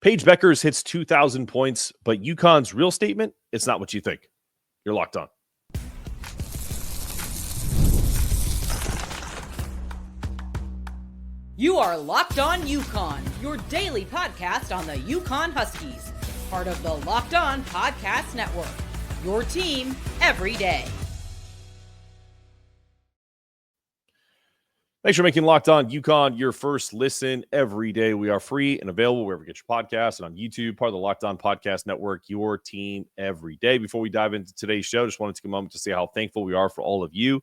Paige Bueckers hits 2,000 points, but UConn's real statement, it's not what you think. You're locked on. You are Locked On UConn, your daily podcast on the UConn Huskies, part of the Locked On Podcast Network, your team every day. Thanks for making Locked On UConn your first listen every day. We are free and available wherever you get your podcasts and on YouTube, part of the Locked On Podcast Network, your team every day. Before we dive into today's show, just wanted to take a moment to say how thankful we are for all of you.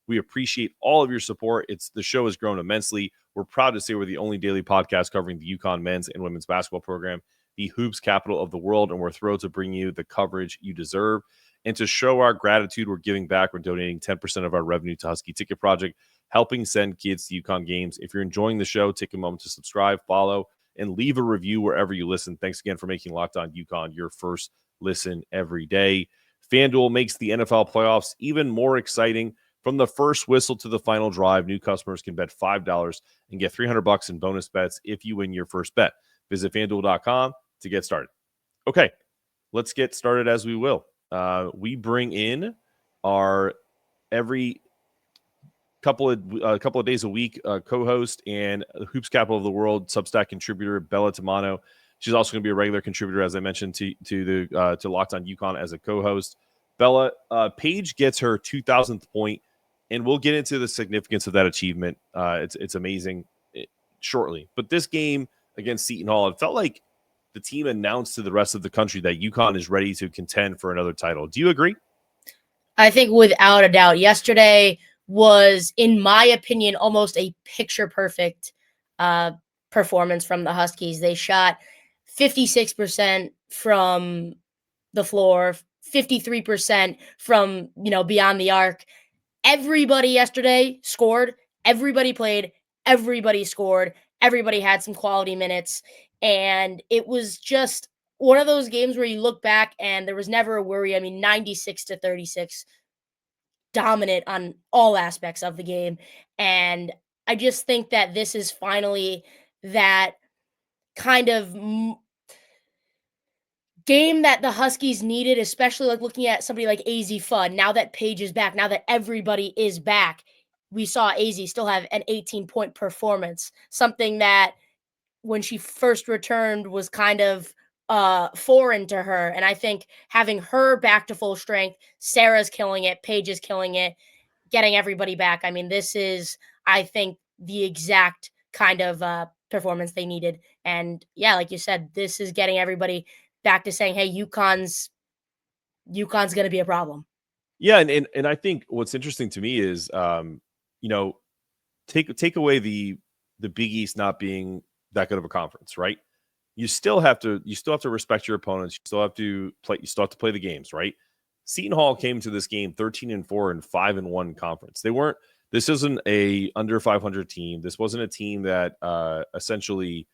We appreciate all of your support. The show has grown immensely. We're proud to say we're the only daily podcast covering the UConn men's and women's basketball program, the hoops capital of the world, and we're thrilled to bring you the coverage you deserve. And to show our gratitude, we're giving back. We're donating 10% of our revenue to Husky Ticket Project, helping send kids to UConn games. If you're enjoying the show, take a moment to subscribe, follow, and leave a review wherever you listen. Thanks again for making Locked On UConn your first listen every day. FanDuel makes the NFL playoffs even more exciting. From the first whistle to the final drive, new customers can bet $5 and get $300 in bonus bets if you win your first bet. Visit FanDuel.com to get started. Okay, let's get started as we will. We bring in our every couple of days a week co-host and Hoops Capital of the World Substack contributor Bella Tomaino. She's also going to be a regular contributor, as I mentioned, to Locked On UConn as a co-host. Bella, Paige gets her 2,000th point, and we'll get into the significance of that achievement. It's amazing shortly. But this game against Seton Hall, it felt like the team announced to the rest of the country that UConn is ready to contend for another title. Do you agree? I think without a doubt, yesterday was, in my opinion, almost a picture-perfect performance from the Huskies. They shot 56% from the floor, 53% from, beyond the arc. Everybody yesterday scored. Everybody played. Everybody scored. Everybody had some quality minutes. And it was just one of those games where you look back and there was never a worry. 96-36, dominant on all aspects of the game. And I just think that this is finally that kind of game that the Huskies needed, especially like looking at somebody like AZ Fudd. Now that Paige is back, now that everybody is back, we saw AZ still have an 18-point performance, something that when she first returned was kind of foreign to her. And I think having her back to full strength, Sarah's killing it, Paige is killing it, getting everybody back. This is, I think, the exact kind of performance they needed. And yeah, like you said, this is getting everybody back to saying, hey, UConn's going to be a problem. Yeah, and I think what's interesting to me is, take away the Big East not being that good of a conference, right? You still have to respect your opponents. You still have to play the games, right? Seton Hall came to this game 13-4 and 5-1 conference. This isn't a under 500 team. This wasn't a team that essentially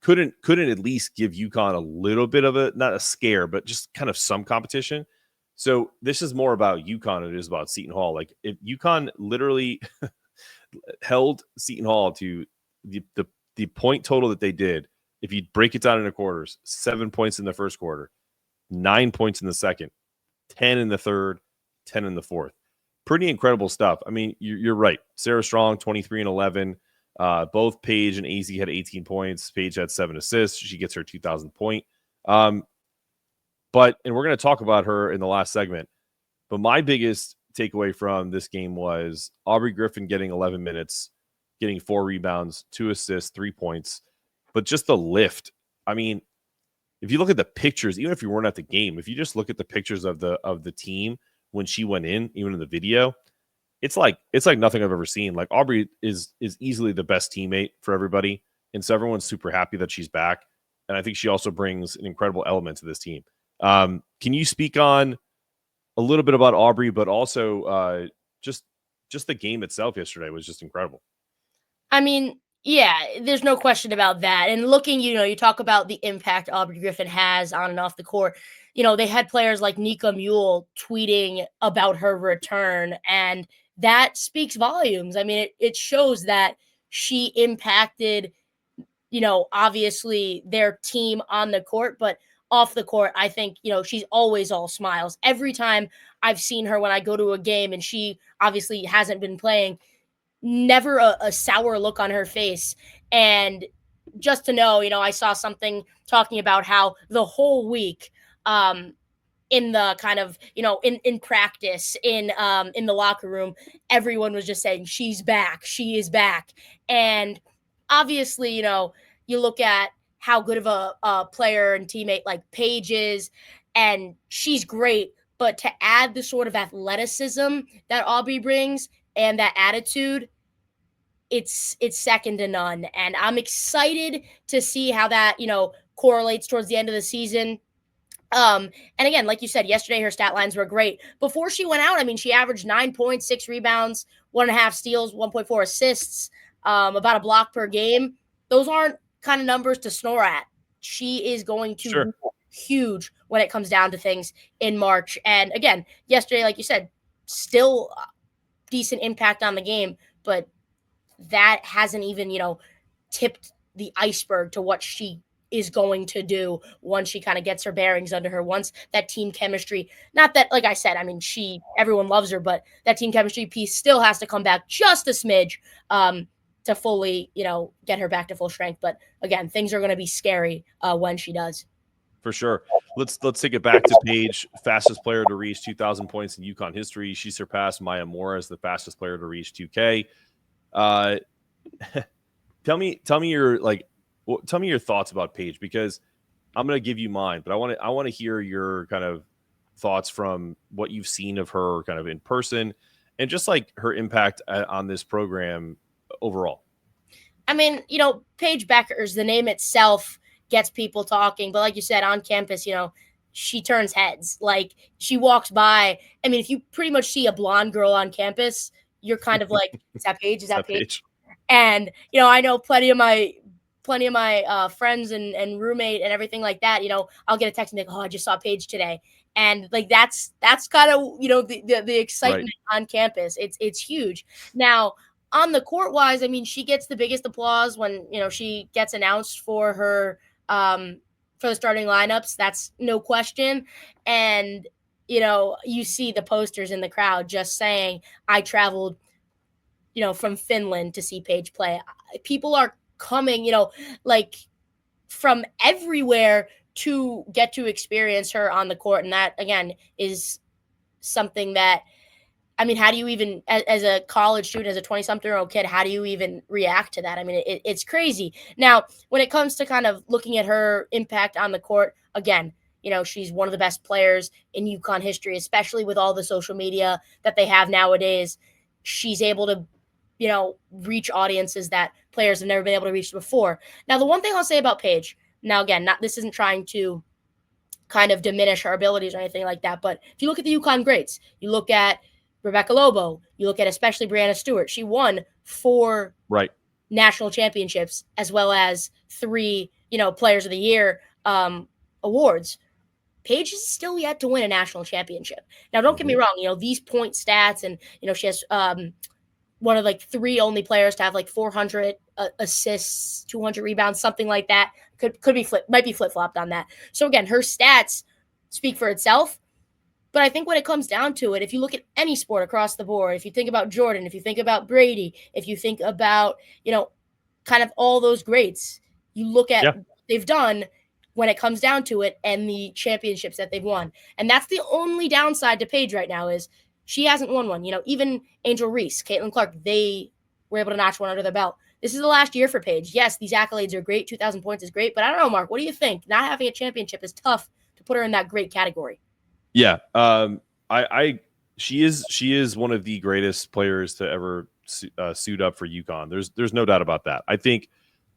couldn't at least give UConn a little bit of not a scare, but just kind of some competition. So this is more about UConn than it is about Seton Hall. Like, if UConn literally held Seton Hall to the point total that they did, if you break it down into quarters, 7 points in the first quarter, 9 points in the second, 10 in the third, 10 in the fourth. Pretty incredible stuff. You're right. Sarah Strong, 23 and 11. Both Paige and AZ had 18 points. Paige had 7 assists. She gets her 2,000th point. And we're going to talk about her in the last segment. But my biggest takeaway from this game was Aubrey Griffin getting 11 minutes, getting 4 rebounds, 2 assists, 3 points. But just the lift. If you look at the pictures, even if you weren't at the game, if you just look at the pictures of the team when she went in, even in the video, it's like nothing I've ever seen. Like, Aubrey is easily the best teammate for everybody, and so everyone's super happy that she's back. And I think she also brings an incredible element to this team. Can you speak on a little bit about Aubrey, but also just the game itself yesterday was just incredible? Yeah, there's no question about that. And looking, you talk about the impact Aubrey Griffin has on and off the court. They had players like Nika Mule tweeting about her return, and that speaks volumes. It shows that she impacted, obviously their team on the court, but off the court, I think, she's always all smiles. Every time I've seen her when I go to a game and she obviously hasn't been playing, never a sour look on her face. And just to know, I saw something talking about how the whole week, in the kind of, in practice, in the locker room, everyone was just saying, she's back, she is back. And obviously, you look at how good of a player and teammate like Paige is, and she's great. But to add the sort of athleticism that Aubrey brings and that attitude, it's second to none. And I'm excited to see how that, correlates towards the end of the season. And again, like you said, yesterday her stat lines were great. Before she went out, I mean, she averaged 9 points, 6 rebounds, 1.5 steals, 1.4 assists, about a block per game. Those aren't kind of numbers to snore at. She is going to be huge when it comes down to things in March. And again, yesterday, like you said, still decent impact on the game, but that hasn't even, tipped the iceberg to what she is going to do once she kind of gets her bearings under her, once that team chemistry, not that, like I said, I mean, everyone loves her, but that team chemistry piece still has to come back just a smidge, to fully, get her back to full strength. But again, things are going to be scary when she does. For sure. Let's take it back to Paige, fastest player to reach 2,000 points in UConn history. She surpassed Maya Moore as the fastest player to reach 2K. Tell me your thoughts about Paige, because I'm going to give you mine, but I want to hear your kind of thoughts from what you've seen of her kind of in person and just like her impact on this program overall. I mean, Paige Bueckers, the name itself gets people talking, but like you said, on campus, she turns heads. Like, she walks by. I mean, if you pretty much see a blonde girl on campus, you're kind of like, is that Paige? Is that Paige? And, I know plenty of my friends and roommate and everything like that, I'll get a text and be like, oh, I just saw Paige today. And like, that's kind of, the excitement on campus. It's huge. Now, on the court wise, I mean, she gets the biggest applause when, she gets announced for her, for the starting lineups. That's no question. And, you see the posters in the crowd just saying, I traveled, from Finland to see Paige play. People are coming, like from everywhere to get to experience her on the court. And that, again, is something that, I mean, how do you even, as a college student, as a 20-something-year-old kid, how do you even react to that? I mean, it's crazy. Now, when it comes to kind of looking at her impact on the court, again, she's one of the best players in UConn history, especially with all the social media that they have nowadays. She's able to, reach audiences that players have never been able to reach before. Now, the one thing I'll say about Paige, now, again, this isn't trying to kind of diminish her abilities or anything like that, but if you look at the UConn greats, you look at Rebecca Lobo, you look at especially Brianna Stewart, she won 4 national championships as well as 3, Players of the Year awards. Paige is still yet to win a national championship. Now, don't get me wrong, these point stats, and, she has one of like 3 only players to have like 400 assists, 200 rebounds, something like that. Might be flip-flopped on that. So again, her stats speak for itself. But I think when it comes down to it, if you look at any sport across the board, if you think about Jordan, if you think about Brady, if you think about, kind of all those greats, you look at what they've done when it comes down to it and the championships that they've won. And that's the only downside to Paige right now is she hasn't won one. Even Angel Reese, Caitlin Clark, they were able to notch one under their belt. This is the last year for Paige. Yes, these accolades are great. 2,000 points is great. But I don't know, Mark, what do you think? Not having a championship is tough to put her in that great category. Yeah. She is one of the greatest players to ever suit up for UConn. There's no doubt about that. I think,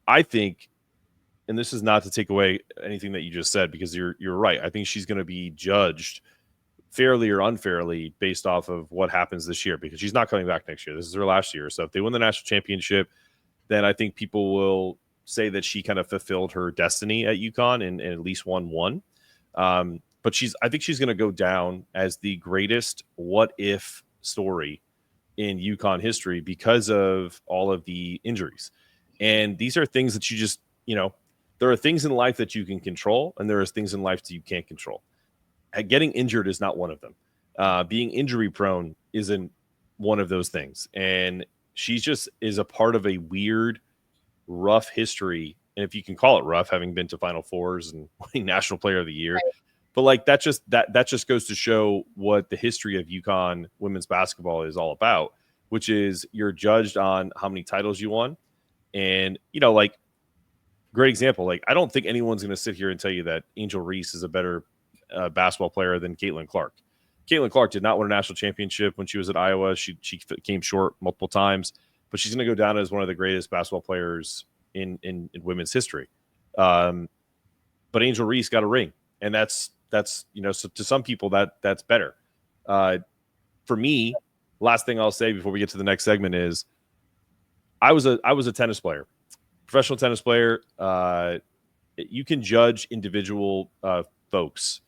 and this is not to take away anything that you just said, because you're right. I think she's going to be judged fairly or unfairly based off of what happens this year, because she's not coming back next year. This is her last year. So if they win the national championship, then I think people will say that she kind of fulfilled her destiny at UConn and at least won one. But I think she's going to go down as the greatest what if story in UConn history because of all of the injuries. And these are things that there are things in life that you can control, and there are things in life that you can't control. Getting injured is not one of them. Being injury prone isn't one of those things. And she just is a part of a weird, rough history. And if you can call it rough, having been to Final Fours and winning National Player of the Year, right. But like that just goes to show what the history of UConn women's basketball is all about, which is you're judged on how many titles you won. And, like, great example. Like, I don't think anyone's going to sit here and tell you that Angel Reese is a better basketball player than Caitlin Clark. Caitlin Clark did not win a national championship when she was at Iowa. She came short multiple times, but she's going to go down as one of the greatest basketball players in women's history. But Angel Reese got a ring, and that's so to some people that's better. For me, last thing I'll say before we get to the next segment is I was a tennis player, professional tennis player. You can judge individual folks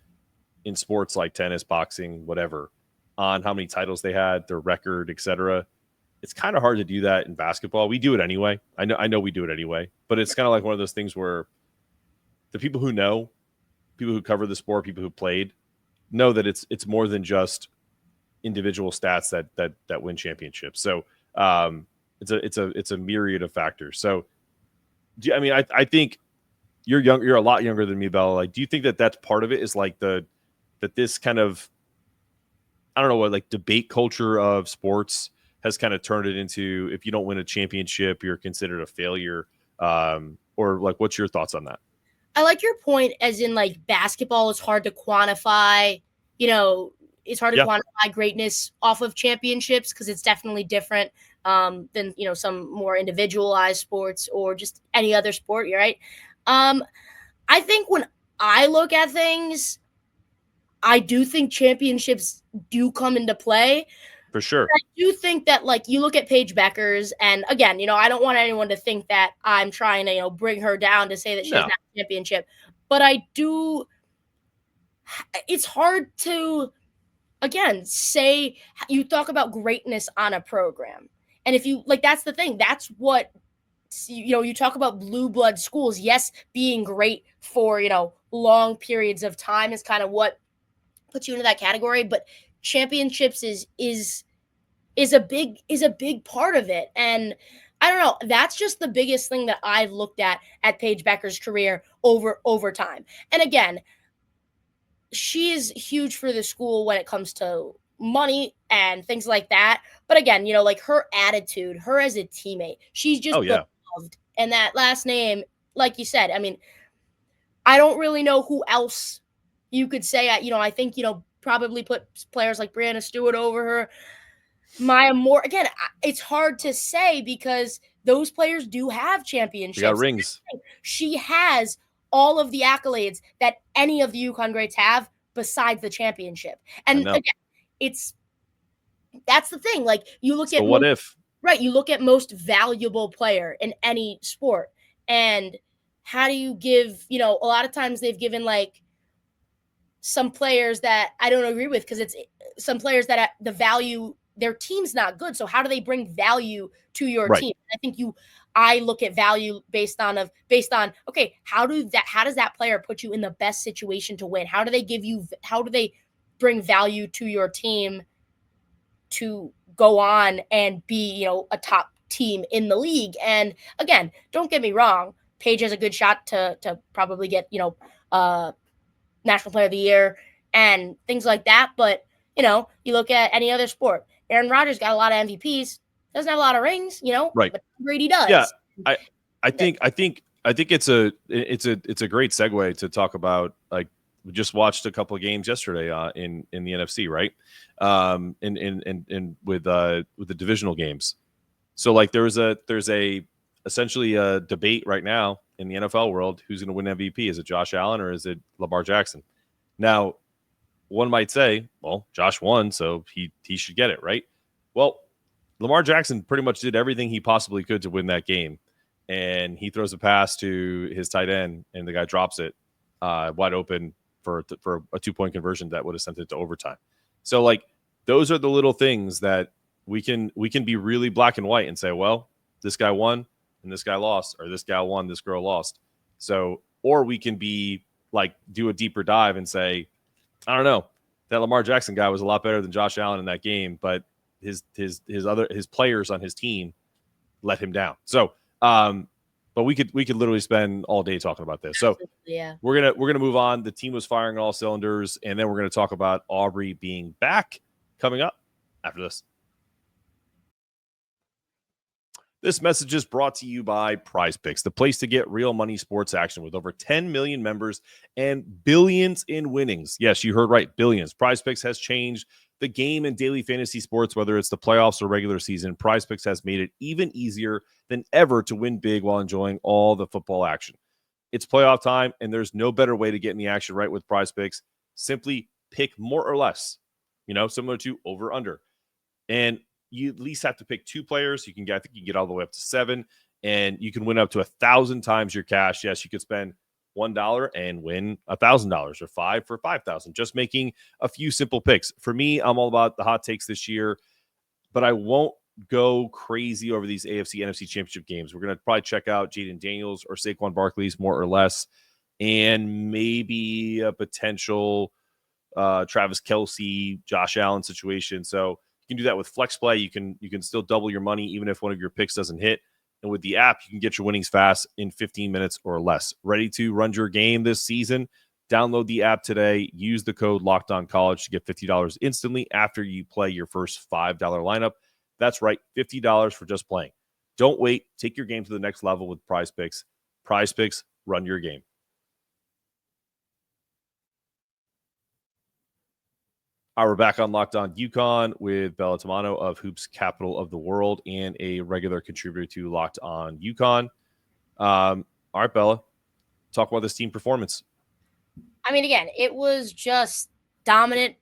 in sports like tennis, boxing, whatever, on how many titles they had, their record, etc. It's kind of hard to do that in basketball. We do it anyway. I know we do it anyway, but it's kind of like one of those things where the people who know, people who cover the sport, people who played, know that it's more than just individual stats that win championships. So it's a myriad of factors. So I think you're young. You're a lot younger than me, Bella. Like, do you think that that's part of it? Is like that this kind of, I don't know what, like, debate culture of sports has kind of turned it into, if you don't win a championship, you're considered a failure. Or like, what's your thoughts on that? I like your point, as in, like, basketball is hard to quantify. It's hard to quantify greatness off of championships because it's definitely different than some more individualized sports or just any other sport. You're right. I think when I look at things, I do think championships do come into play. For sure. I do think that, like, you look at Paige Bueckers, and again, I don't want anyone to think that I'm trying to, bring her down to say that she doesn't have a championship. But I do. It's hard to, again, say, you talk about greatness on a program. And if you, like, that's the thing. That's what, you talk about blue blood schools. Yes, being great for, long periods of time is kind of what puts you into that category. But championships is a big part of it. And I don't know, that's just the biggest thing that I've looked at Paige Bueckers' career over time. And again, she is huge for the school when it comes to money and things like that. But again, like, her attitude, her as a teammate, she's just beloved. And that last name, like you said, I don't really know who else you could say. I think, probably put players like Brianna Stewart over her. Maya Moore, again, it's hard to say because those players do have championships. She got rings. She has all of the accolades that any of the UConn greats have besides the championship. And again, that's the thing. Like, you look at what if, right? You look at most valuable player in any sport, and how do you give? A lot of times they've given, like, some players that I don't agree with because it's some players that the value, their team's not good. So how do they bring value to your team? I think I look at value based on okay, how does that player put you in the best situation to win? How do they bring value to your team to go on and be, a top team in the league? And again, don't get me wrong, Paige has a good shot to probably get, National Player of the Year and things like that. But, you look at any other sport. Aaron Rodgers got a lot of MVPs, doesn't have a lot of rings, right? But Brady does. Yeah, I think it's a great segue to talk about, like, we just watched a couple of games yesterday in the NFC, right? And with the divisional games. So, like, there's essentially a debate right now in the NFL world, who's going to win MVP? Is it Josh Allen or is it Lamar Jackson? Now, one might say, well, Josh won, so he should get it, right? Well, Lamar Jackson pretty much did everything he possibly could to win that game. And he throws a pass to his tight end, and the guy drops it wide open for a 2-point conversion that would have sent it to overtime. So, like, those are the little things that we can be really black and white and say, well, this guy won and this guy lost, or this guy won, this girl lost. So, or we can be like, do a deeper dive and say, I don't know, that Lamar Jackson guy was a lot better than Josh Allen in that game, but his players on his team let him down. So, but we could literally spend all day talking about this. So yeah, we're gonna move on. The team was firing on all cylinders, and then we're gonna talk about Aubrey being back coming up after this. This message is brought to you by PrizePicks, the place to get real money sports action with over 10 million members and billions in winnings. Yes, you heard right, billions. PrizePicks has changed the game in daily fantasy sports, whether it's the playoffs or regular season. PrizePicks has made it even easier than ever to win big while enjoying all the football action. It's playoff time, and there's no better way to get in the action right with PrizePicks. Simply pick more or less, similar to over under. And you at least have to pick 2 players. I think you can get all the way up to 7, and you can win up to 1,000 times your cash. Yes, you could spend $1 and win $1,000 or 5 for 5,000. Just making a few simple picks. For me, I'm all about the hot takes this year, but I won't go crazy over these AFC, NFC championship games. We're going to probably check out Jaden Daniels or Saquon Barkley's more or less, and maybe a potential Travis Kelce, Josh Allen situation. So you can do that with flex play. You can still double your money even if one of your picks doesn't hit. And with the app, you can get your winnings fast in 15 minutes or less. Ready to run your game this season? Download the app today. Use the code LOCKEDONCollege to get $50 instantly after you play your first $5 lineup. That's right, $50 for just playing. Don't wait. Take your game to the next level with PrizePicks. PrizePicks, run your game. We're back on Locked On UConn with Bella Tomaino of Hoops Capital of the World and a regular contributor to Locked On UConn. All right, Bella, talk about this team performance. I mean, again, it was just dominant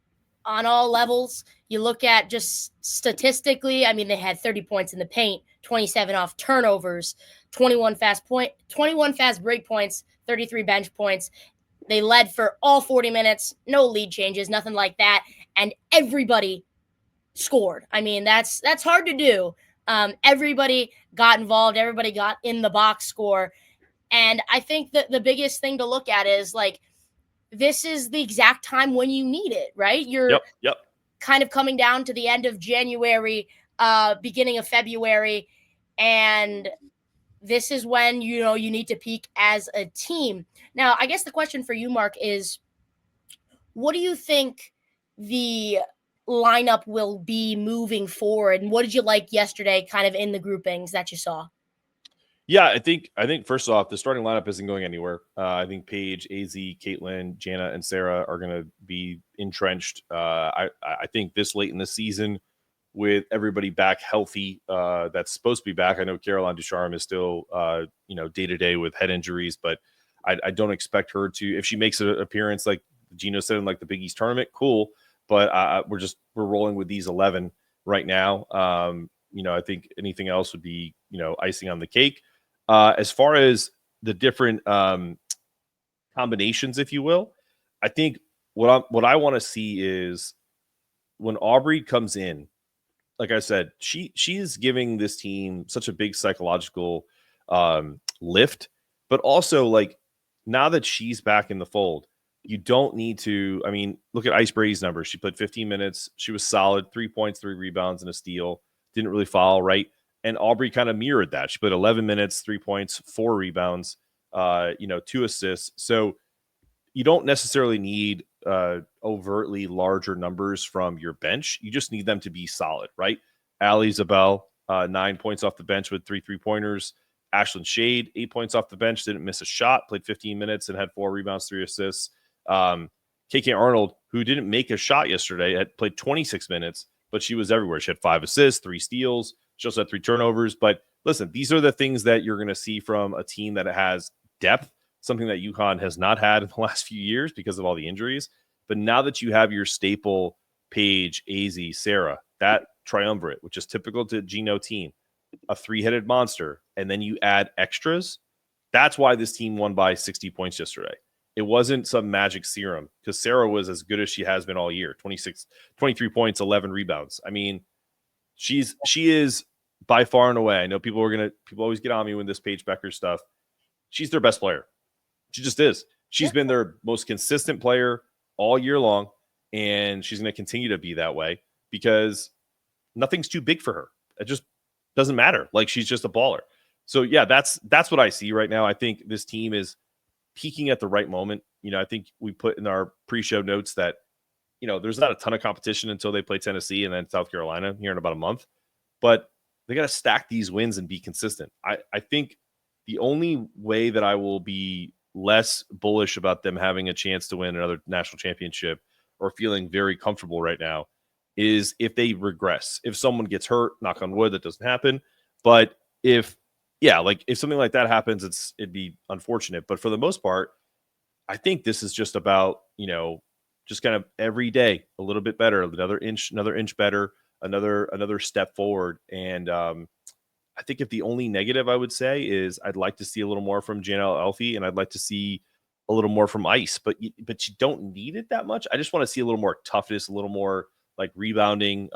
on all levels. You look at just statistically, I mean, they had 30 points in the paint, 27 off turnovers, 21 fast break points, 33 bench points. They led for all 40 minutes, no lead changes, nothing like that. And everybody scored. I mean, that's hard to do. Everybody got involved. Everybody got in the box score. And I think that the biggest thing to look at is like, this is the exact time when you need it, right? You're kind of coming down to the end of January, beginning of February. And this is when, you need to peak as a team. Now, I guess the question for you, Mark, is what do you think the lineup will be moving forward? And what did you like yesterday kind of in the groupings that you saw? Yeah, I think first off, the starting lineup isn't going anywhere. I think Paige, AZ, Caitlin, Jana, and Sarah are going to be entrenched. I think this late in the season, with everybody back healthy, that's supposed to be back. I know Caroline Ducharme is still, day-to-day with head injuries, but I don't expect her to. If she makes an appearance like Gino said in like the Big East tournament, cool. But we're rolling with these 11 right now. I think anything else would be, icing on the cake. As far as the different combinations, if you will, I think what I want to see is when Aubrey comes in. Like I said, she is giving this team such a big psychological lift, but also like now that she's back in the fold, you don't need to. I mean, look at Ice Brady's numbers. She played 15 minutes. She was solid, 3 points, 3 rebounds, and a steal. Didn't really foul, right? And Aubrey kind of mirrored that. She played 11 minutes, 3 points, 4 rebounds, 2 assists. So you don't necessarily need overtly larger numbers from your bench. You just need them to be solid, right? Allie Zabel, 9 points off the bench with 3 3-pointers. Ashlyn Shade, 8 points off the bench, didn't miss a shot, played 15 minutes and had 4 rebounds, 3 assists. KK Arnold, who didn't make a shot yesterday, had played 26 minutes, but she was everywhere. She had 5 assists, 3 steals. She also had 3 turnovers. But listen, these are the things that you're going to see from a team that has depth, something that UConn has not had in the last few years because of all the injuries. But now that you have your staple Paige, AZ, Sarah, that triumvirate, which is typical to Gino team, a 3-headed monster, and then you add extras, that's why this team won by 60 points yesterday. It wasn't some magic serum because Sarah was as good as she has been all year. 23 points, 11 rebounds. I mean, she is by far and away. I know people always get on me with this Paige Bueckers stuff. She's their best player. She just is. She's been their most consistent player all year long, and she's going to continue to be that way because nothing's too big for her. It just doesn't matter. Like, she's just a baller. So yeah, that's what I see right now. I think this team is peaking at the right moment. I think we put in our pre-show notes that, there's not a ton of competition until they play Tennessee and then South Carolina here in about a month, but they got to stack these wins and be consistent. I think the only way that I will be less bullish about them having a chance to win another national championship or feeling very comfortable right now is if they regress. If someone gets hurt, knock on wood, that doesn't happen. But if something like that happens, it'd be unfortunate. But for the most part, I think this is just about, just kind of every day a little bit better, another inch better, another step forward. And I think if the only negative I would say is I'd like to see a little more from Janelle Elfie, and I'd like to see a little more from Ice, but you don't need it that much. I just want to see a little more toughness, a little more like rebounding,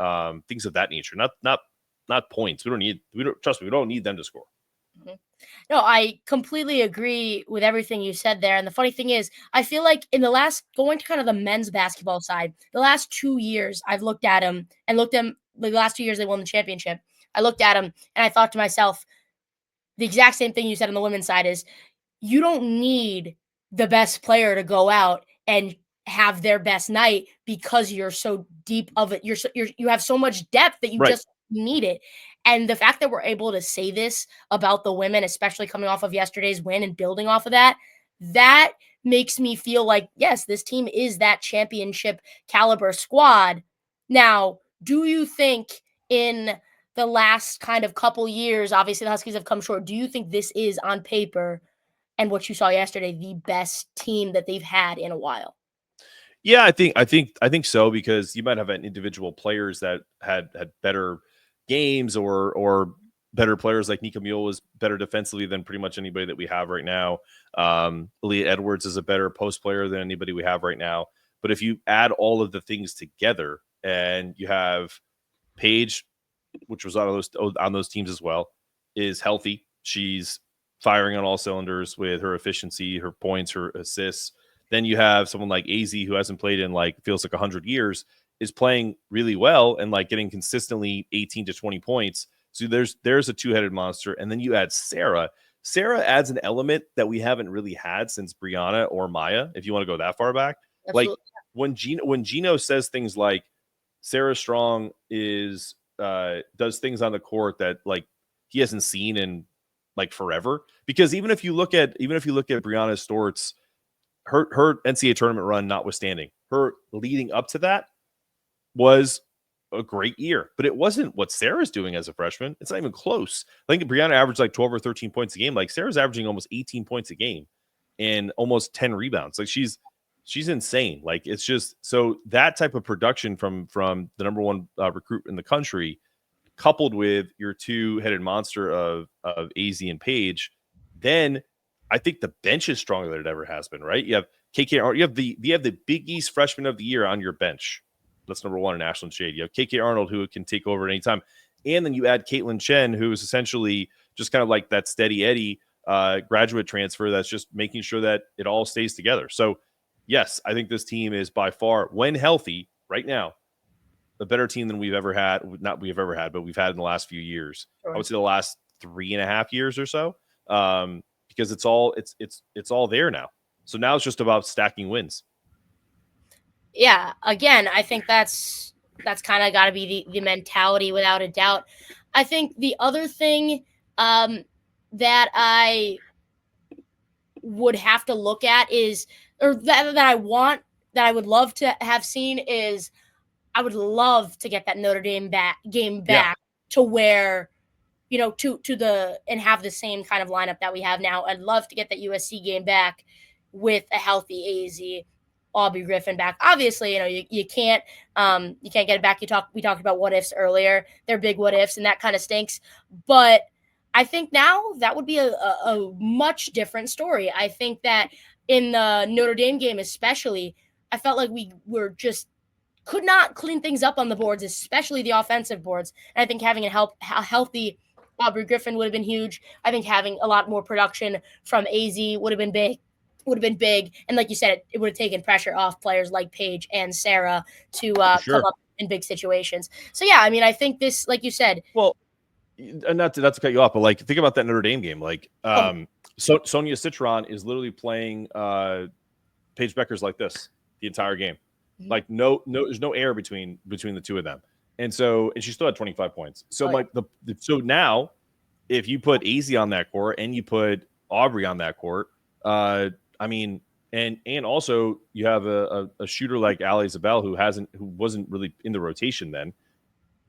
things of that nature. Not points. We don't need them to score. Mm-hmm. No, I completely agree with everything you said there. And the funny thing is, I feel like going to kind of the men's basketball side, the last 2 years, I've looked at them the last 2 years they won the championship. I looked at them and I thought to myself, the exact same thing you said on the women's side is you don't need the best player to go out and have their best night because you're so deep of it. You have so much depth that you just need it. And the fact that we're able to say this about the women, especially coming off of yesterday's win and building off of that makes me feel like, yes, this team is that championship caliber squad. Now, do you think in the last kind of couple years, obviously the Huskies have come short, do you think this is on paper and what you saw yesterday, the best team that they've had in a while? Yeah, I think so, because you might have individual players that had better games or better players. Like Nika Mule was better defensively than pretty much anybody that we have right now. Aaliyah Edwards is a better post player than anybody we have right now. But if you add all of the things together and you have Paige, which was on those teams as well, is healthy. She's firing on all cylinders with her efficiency, her points, her assists. Then you have someone like AZ, who hasn't played in feels like 100 years, is playing really well and getting consistently 18 to 20 points. So there's a two-headed monster. And then you add Sarah. Sarah adds an element that we haven't really had since Brianna or Maya, if you want to go that far back. Absolutely. Like when Gino says things like Sarah Strong does things on the court that he hasn't seen in forever. Because even if you look at Brianna Stortz, her NCAA tournament run notwithstanding, her leading up to that was a great year, but it wasn't what Sarah's doing as a freshman. It's not even close. I think Brianna averaged 12 or 13 points a game. Sarah's averaging almost 18 points a game and almost 10 rebounds. She's insane. It's just, so that type of production from the number one recruit in the country, coupled with your two-headed monster of AZ and Paige, then I think the bench is stronger than it ever has been, right? You have KK, you have the Big East freshman of the year on your bench. That's number one in Ashland Shade. You have KK Arnold, who can take over at any time. And then you add Caitlin Chen, who is essentially just kind of like that steady Eddie graduate transfer that's just making sure that it all stays together. So, yes, I think this team is by far, when healthy right now, a better team than we've ever had. Not we've ever had, but we've had in the last few years. Sure. I would say the last 3.5 years or so, because it's all there now. So now it's just about stacking wins. Yeah, again, I think that's kind of got to be the mentality without a doubt. I think the other thing that I would have to look at is, or that I would love to have seen is, I would love to get that Notre Dame game back to where, and have the same kind of lineup that we have now. I'd love to get that USC game back with a healthy AZ, Aubrey Griffin back. Obviously, you can't get it back. We talked about what ifs earlier. They're big what ifs, and that kind of stinks. But I think now that would be a much different story. I think that in the Notre Dame game, especially, I felt like we were just could not clean things up on the boards, especially the offensive boards. And I think having a healthy Aubrey Griffin would have been huge. I think having a lot more production from AZ would have been big. would have been big. And like you said, it would have taken pressure off players like Paige and Sarah to come up in big situations. So, yeah, I mean, I think this, like you said. Well, and not to cut you off, but like think about that Notre Dame game. Like Sonia Citron is literally playing Paige Bueckers like this the entire game. Mm-hmm. Like no, there's no air between the two of them. And she still had 25 points. So so now if you put AZ on that court and you put Aubrey on that court, I mean, and also you have a shooter like Ali Isabel who wasn't really in the rotation then.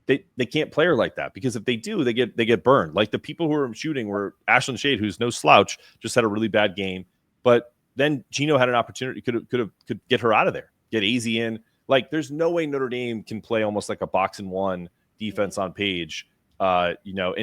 They can't play her like that, because if they do, they get burned. Like the people who were shooting were Ashlyn Shade, who's no slouch, just had a really bad game. But then Gino had an opportunity, could get her out of there, get AZ in. Like there's no way Notre Dame can play almost like a box and one defense on Paige, and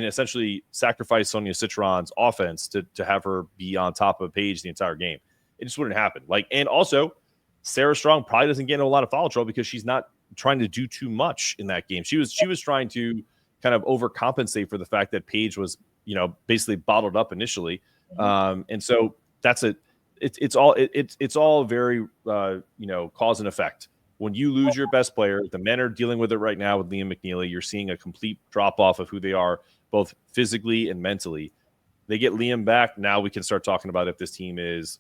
essentially sacrifice Sonia Citron's offense to have her be on top of Paige the entire game. It just wouldn't happen. And also Sarah Strong probably doesn't get in a lot of foul trouble because she's not trying to do too much in that game. She was trying to kind of overcompensate for the fact that Paige was, basically bottled up initially. And so it's all very, cause and effect. When you lose your best player, the men are dealing with it right now with Liam McNeely. You're seeing a complete drop off of who they are, both physically and mentally. They get Liam back. Now we can start talking about if this team is,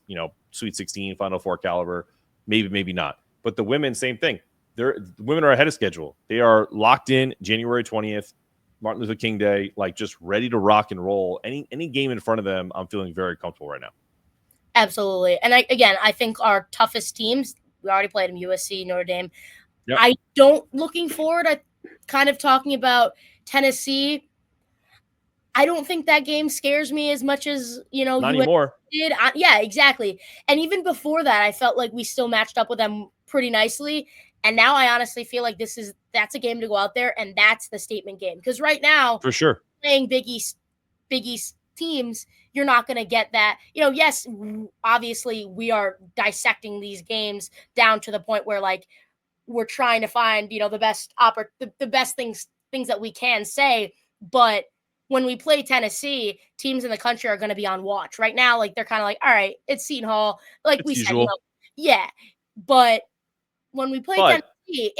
Sweet 16, Final Four caliber, maybe not. But the women, same thing. The women are ahead of schedule. They are locked in January 20th, Martin Luther King Day, like just ready to rock and roll. Any game in front of them, I'm feeling very comfortable right now. Absolutely. And I think our toughest teams, we already played them, USC, Notre Dame. Yep. Looking forward, I kind of talking about Tennessee. I don't think that game scares me as much as, not anymore. Did. Yeah, exactly. And even before that, I felt like we still matched up with them pretty nicely. And now I honestly feel like that's a game to go out there, and that's the statement game. Because right now, for sure, playing Big East teams, you're not going to get that. Yes, obviously we are dissecting these games down to the point where like we're trying to find, the best the best things that we can say. But when we play Tennessee, teams in the country are going to be on watch right now. Like they're kind of like, all right, it's Seton Hall. Like it's we usual. Said, yeah, but when we play Tennessee,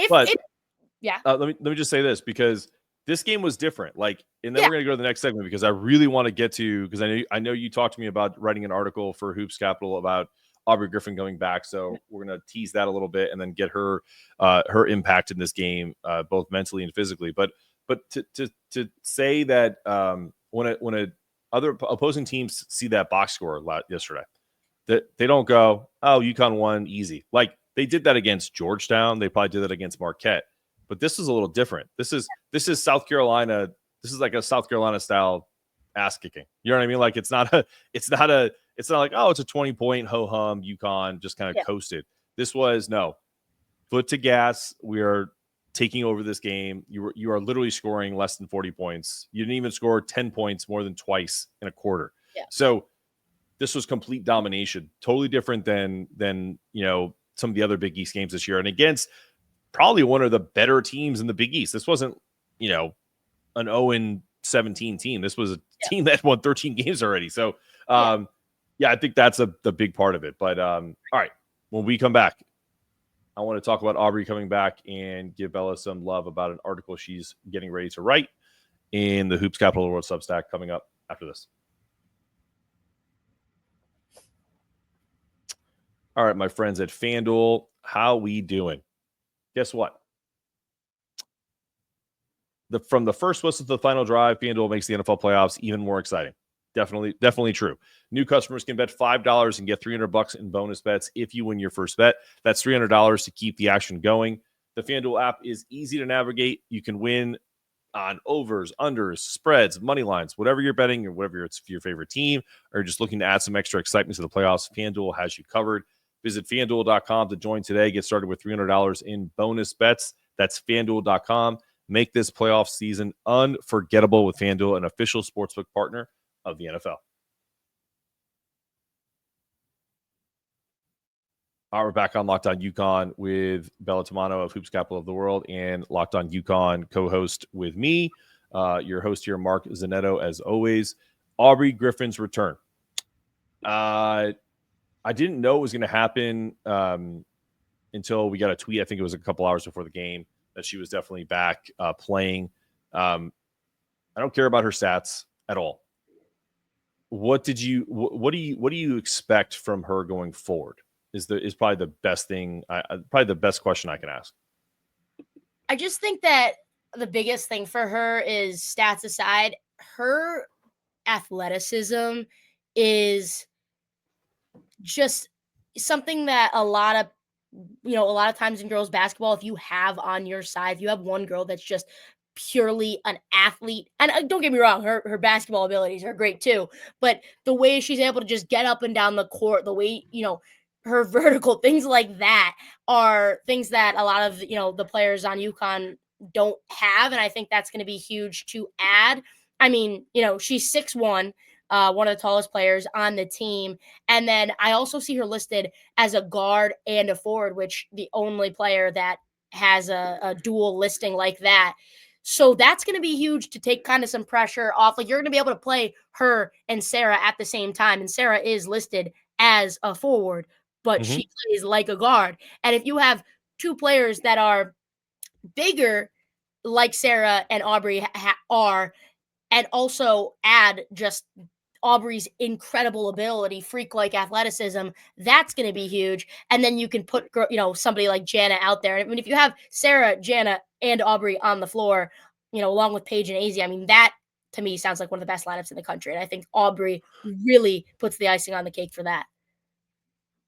let me just say this, because this game was different. Like, and then we're going to go to the next segment, because I really want to get to, because I know you talked to me about writing an article for Hoops Capital about Aubrey Griffin going back. So we're going to tease that a little bit and then get her impact in this game, both mentally and physically. But to say that when other opposing teams see that box score yesterday, that they don't go, oh, UConn won easy. Like they did that against Georgetown. They probably did that against Marquette. But this is a little different. This is South Carolina. This is like a South Carolina style ass kicking. You know what I mean? Like it's not like, oh, it's a 20-point ho hum UConn just kind of coasted. This was foot to gas. We are taking over this game. You are literally scoring less than 40 points. You didn't even score 10 points more than twice in a quarter. Yeah. So this was complete domination. Totally different than some of the other Big East games this year, and against probably one of the better teams in the Big East. This wasn't, an 0-17 team. This was a team that won 13 games already. So, I think that's the big part of it. But all right, when we come back, I want to talk about Aubrey coming back and give Bella some love about an article she's getting ready to write in the Hoops Capital World Substack coming up after this. All right, my friends at FanDuel, how we doing? Guess what? From the first whistle to the final drive, FanDuel makes the NFL playoffs even more exciting. Definitely true. New customers can bet $5 and get $300 in bonus bets if you win your first bet. That's $300 to keep the action going. The FanDuel app is easy to navigate. You can win on overs, unders, spreads, money lines, whatever you're betting, or whatever it's for your favorite team, or just looking to add some extra excitement to the playoffs. FanDuel has you covered. Visit FanDuel.com to join today. Get started with $300 in bonus bets. That's FanDuel.com. Make this playoff season unforgettable with FanDuel, an official sportsbook partner of the NFL. All right, we're back on Locked On UConn with Bella Tomaino of Hoops Capital of the World and Locked On UConn co-host with me, your host here, Mark Zanetto, as always. Aubrey Griffin's return. I didn't know it was going to happen until we got a tweet. I think it was a couple hours before the game that she was definitely back playing. I don't care about her stats at all. What do you expect from her going forward? Is probably the best thing. Probably the best question I can ask. I just think that the biggest thing for her is, stats aside, her athleticism is just something that a lot of times in girls basketball, if you have on your side, if you have one girl that's just purely an athlete, and don't get me wrong, her basketball abilities are great too, but the way she's able to just get up and down the court, the way, her vertical things like that are things that a lot of, the players on UConn don't have. And I think that's going to be huge to add. I mean, she's 6'1", one of the tallest players on the team. And then I also see her listed as a guard and a forward, which the only player that has a dual listing like that. So that's going to be huge to take kind of some pressure off. Like, you're going to be able to play her and Sarah at the same time. And Sarah is listed as a forward, but she plays like a guard. And if you have two players that are bigger, like Sarah and Aubrey are, and also add just Aubrey's incredible ability, freak-like athleticism, that's going to be huge. And then you can put, somebody like Jana out there. I mean, if you have Sarah, Jana, and Aubrey on the floor, along with Paige and AZ, I mean, that to me sounds like one of the best lineups in the country. And I think Aubrey really puts the icing on the cake for that.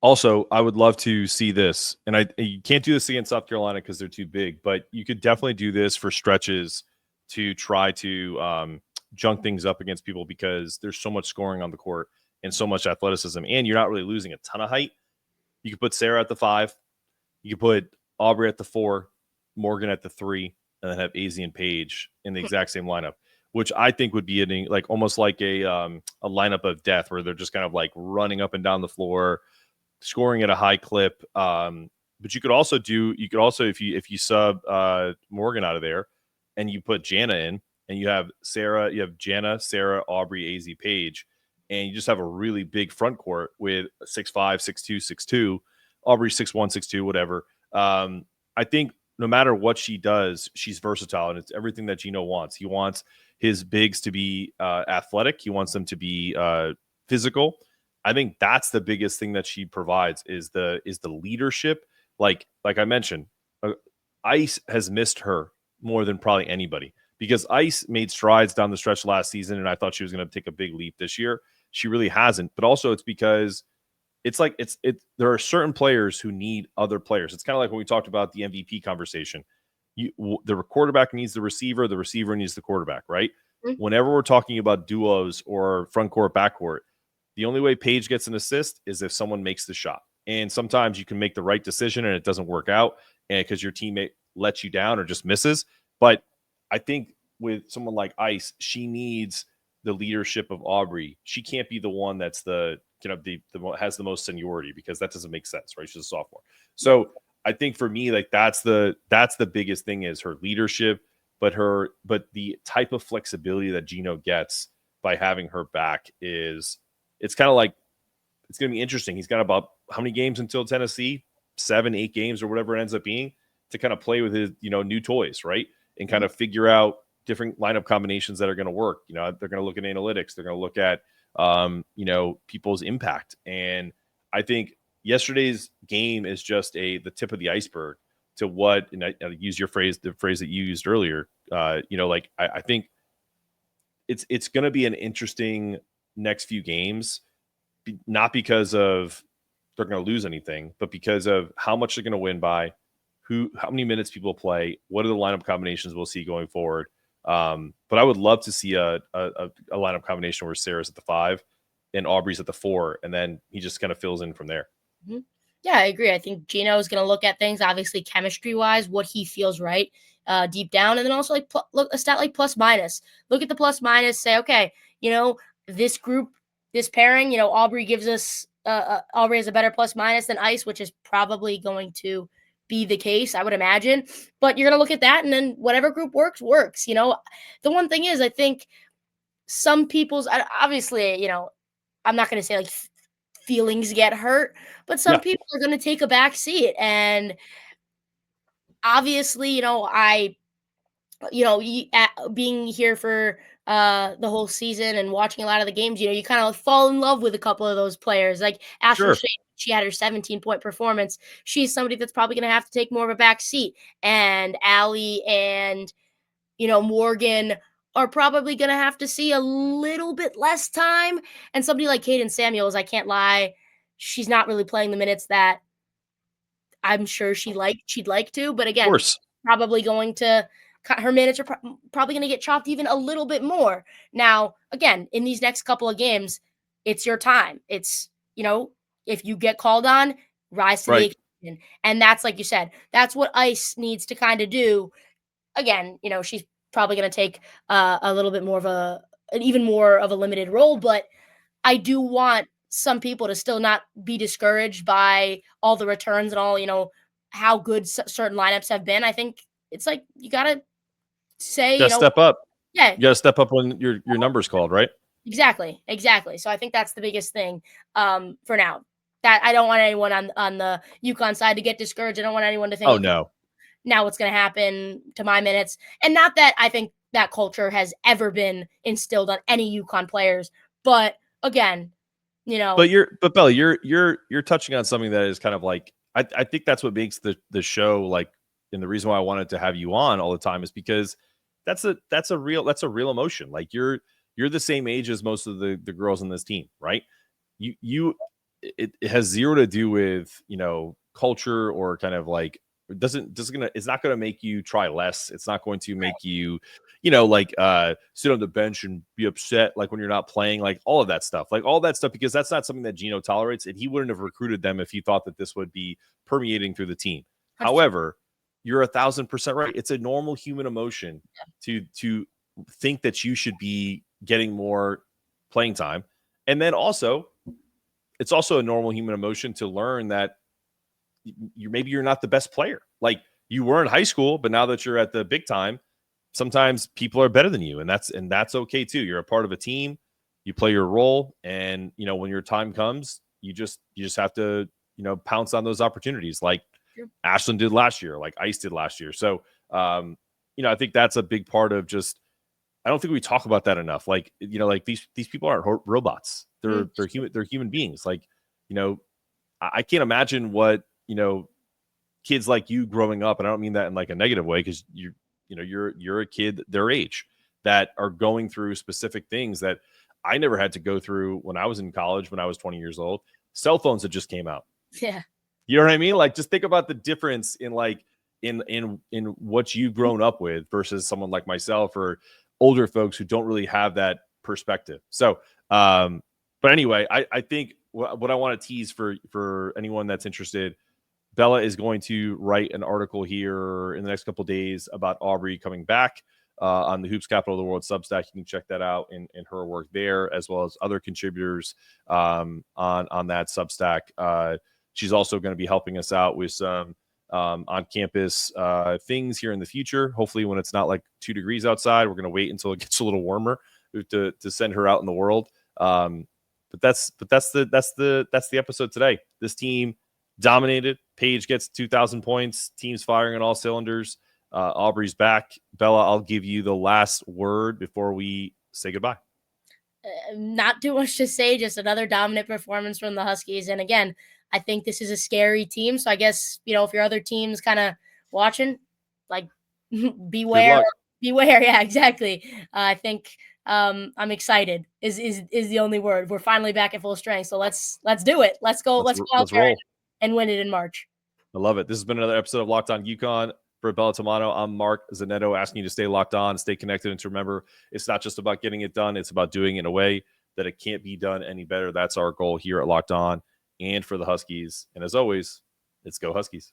Also, I would love to see this, and you can't do this against South Carolina because they're too big, but you could definitely do this for stretches to try to junk things up against people, because there's so much scoring on the court and so much athleticism, and you're not really losing a ton of height. You could put Sarah at the 5, you could put Aubrey at the 4, Morgan at the 3, and then have AZ and Paige in the exact same lineup, which I think would be almost like a lineup of death, where they're just kind of like running up and down the floor, scoring at a high clip. But you could also if you sub Morgan out of there and you put Jana in, and you have Jana, Sarah, Aubrey, AZ, Paige, and you just have a really big front court with 6'5", 6'2", 6'2", Aubrey 6'1", 6'2", whatever. I think no matter what she does, she's versatile, and it's everything that Gino wants. He wants his bigs to be athletic. He wants them to be physical. I think that's the biggest thing that she provides is the leadership. Like I mentioned, Ice has missed her more than probably anybody, because Ice made strides down the stretch last season, and I thought she was going to take a big leap this year. She really hasn't. But also it's because there are certain players who need other players. It's kind of like when we talked about the MVP conversation. The quarterback needs the receiver needs the quarterback, right? Mm-hmm. Whenever we're talking about duos or front court, back court, the only way Paige gets an assist is if someone makes the shot. And sometimes you can make the right decision and it doesn't work out, and because your teammate lets you down or just misses. But I think with someone like Ice, she needs the leadership of Aubrey. She can't be the one that's has the most seniority, because that doesn't make sense, right? She's a sophomore. So I think for me, like that's the biggest thing is her leadership, but the type of flexibility that Gino gets by having her back is, it's kind of like, it's going to be interesting. He's got about how many games until Tennessee? 7, 8 games or whatever it ends up being, to kind of play with his, new toys, right? And kind of figure out different lineup combinations that are going to work. They're going to look at analytics. They're going to look at, people's impact. And I think yesterday's game is just the tip of the iceberg to what, and I use the phrase that you used earlier. I think it's going to be an interesting next few games, not because of they're going to lose anything, but because of how much they're going to win by, how many minutes people play, what are the lineup combinations we'll see going forward. But I would love to see a lineup combination where Sarah's at the 5 and Aubrey's at the 4, and then he just kind of fills in from there. Mm-hmm. Yeah, I agree. I think Gino is going to look at things, obviously chemistry-wise, what he feels right deep down, and then also look a stat like plus minus. Look at the plus minus, say, okay, this group, this pairing, Aubrey gives us Aubrey has a better plus minus than Ice, which is probably going to be the case, I would imagine. But you're going to look at that, and then whatever group works. The one thing is, I think some people's, obviously, I'm not going to say like feelings get hurt, but some people are going to take a back seat. And obviously, being here for the whole season and watching a lot of the games, you kind of fall in love with a couple of those players. Like Ashley Shea, she had her 17-point performance. She's somebody that's probably going to have to take more of a back seat. And Allie and, Morgan are probably going to have to see a little bit less time. And somebody like Caden Samuels, I can't lie, she's not really playing the minutes that I'm sure she'd like to. But again, probably going to her minutes are probably going to get chopped even a little bit more. Now, again, in these next couple of games, it's your time. It's, if you get called on, rise to the occasion. And that's, like you said, that's what Ice needs to kind of do. Again, she's probably going to take a little bit more of even more of a limited role, but I do want some people to still not be discouraged by all the returns and all, how good certain lineups have been. I think it's like, you got to say, step up. Yeah. You got to step up when your number's called, right? Exactly. So I think that's the biggest thing for now. That I don't want anyone on the UConn side to get discouraged. I don't want anyone to think, oh, no, now what's going to happen to my minutes. And not that I think that culture has ever been instilled on any UConn players. But again, But Bella, you're touching on something that is kind of like, I think that's what makes the show like, and the reason why I wanted to have you on all the time is because that's a real emotion. Like you're the same age as most of the girls on this team, right? It has zero to do with, culture or kind of like, it's not going to make you try less. It's not going to make you, sit on the bench and be upset, like when you're not playing, like all of that stuff, because that's not something that Gino tolerates. And he wouldn't have recruited them if he thought that this would be permeating through the team. However, you're 1,000% right. It's a normal human emotion to think that you should be getting more playing time. And then also, it's also a normal human emotion to learn that maybe you're not the best player. Like you were in high school, but now that you're at the big time, sometimes people are better than you. And that's okay too. You're a part of a team, you play your role. And, when your time comes, you just have to, pounce on those opportunities like Ashland did last year, like Ice did last year. So, I think that's a big part of just, I don't think we talk about that enough. Like, like these people aren't robots. They're human beings. Like, I can't imagine what, kids like you growing up, and I don't mean that in like a negative way, because you're a kid their age that are going through specific things that I never had to go through when I was in college, when I was 20 years old. Cell phones had just came out. Yeah. You know what I mean? Like, just think about the difference in like in what you've grown up with versus someone like myself or older folks who don't really have that perspective. So, but anyway, I think what I want to tease for anyone that's interested, Bella is going to write an article here in the next couple of days about Aubrey coming back on the Hoops Capital of the World Substack. You can check that out in her work there, as well as other contributors on that Substack. She's also going to be helping us out with some on-campus things here in the future. Hopefully, when it's not like 2 degrees outside, we're going to wait until it gets a little warmer to send her out in the world. But that's the episode today. This team dominated. Paige gets 2,000 points. Team's firing on all cylinders. Aubrey's back. Bella, I'll give you the last word before we say goodbye. Not too much to say. Just another dominant performance from the Huskies. And again, I think this is a scary team. So I guess, if your other team's kind of watching, like, beware. Yeah, exactly. I think I'm excited is the only word. We're finally back at full strength. So let's do it. Let's go. Let's go out there and win it in March. I love it. This has been another episode of Locked On UConn. For Bella Tomaino, I'm Mark Zanetto, asking you to stay locked on, stay connected, and to remember, it's not just about getting it done. It's about doing it in a way that it can't be done any better. That's our goal here at Locked On and for the Huskies. And as always, let's go Huskies.